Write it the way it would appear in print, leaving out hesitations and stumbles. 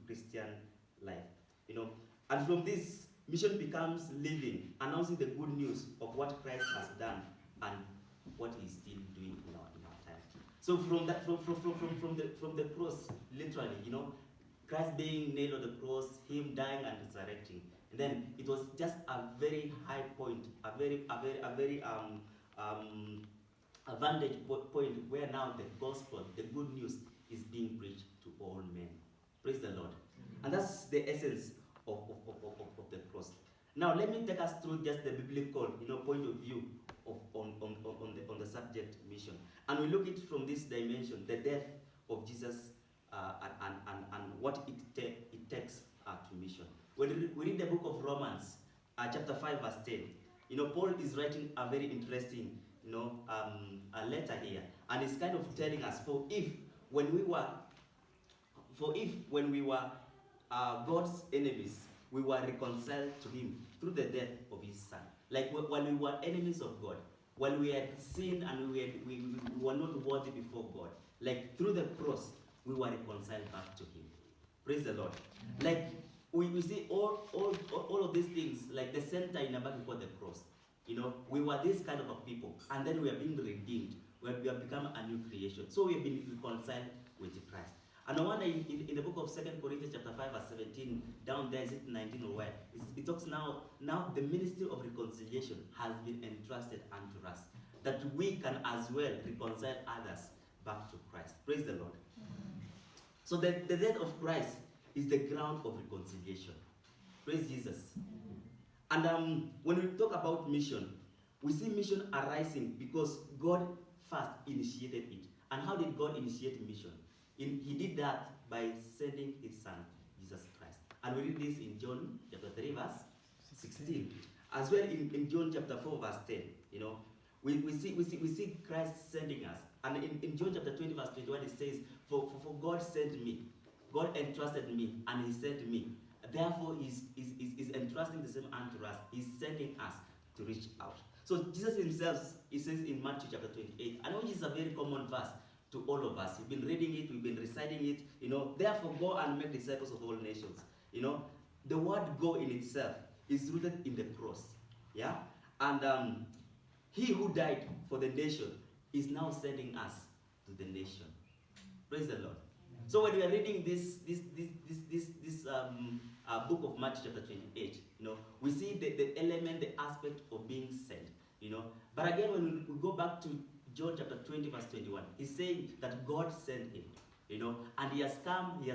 Christian life. And from this, mission becomes living, announcing the good news of what Christ has done and what He's still doing in our time. So from that, from the cross, literally, Christ being nailed on the cross, Him dying and resurrecting, and then it was just a very high point, a very vantage point where now the gospel, the good news, is being preached to all men. Praise the Lord. And that's the essence of the cross. Now let me take us through just the biblical, point of view on the subject mission. And we look at it from this dimension, the death of Jesus and what it takes to mission. When we read the book of Romans, chapter 5, verse 10, Paul is writing a very interesting, a letter here, and he's kind of telling us, for if when we were God's enemies, we were reconciled to Him through the death of His Son. Like when we were enemies of God, when we had sinned and we were not worthy before God, like through the cross, we were reconciled back to Him. Praise the Lord. Like we see all of these things, like the center in the back before the cross. We were this kind of a people, and then we are being redeemed. We have become a new creation. So we have been reconciled with Christ. And no wonder in the book of 2 Corinthians chapter 5 verse 17, down there, is it 19 or where? It talks now the ministry of reconciliation has been entrusted unto us, that we can as well reconcile others back to Christ. Praise the Lord. So the death of Christ is the ground of reconciliation. Praise Jesus. And when we talk about mission, we see mission arising because God first initiated it. And how did God initiate mission? He did that by sending His Son, Jesus Christ. And we read this in John chapter 3, verse 16. As well in John chapter 4, verse 10. We see Christ sending us. And in John chapter 20, verse 21, it says, For God sent me, God entrusted me, and He sent me. Therefore, He's entrusting the same unto us. He's sending us to reach out. So Jesus Himself, He says in Matthew chapter 28, I know this is a very common verse to all of us. We've been reading it, we've been reciting it. Therefore, go and make disciples of all nations. The word go in itself is rooted in the cross. Yeah? And He who died for the nation is now sending us to the nation. Praise the Lord. So when we are reading this book of Matthew chapter 28, we see the element, the aspect of being sent, But again, when we go back to John chapter 20, verse 21, he's saying that God sent Him, and He has come, He has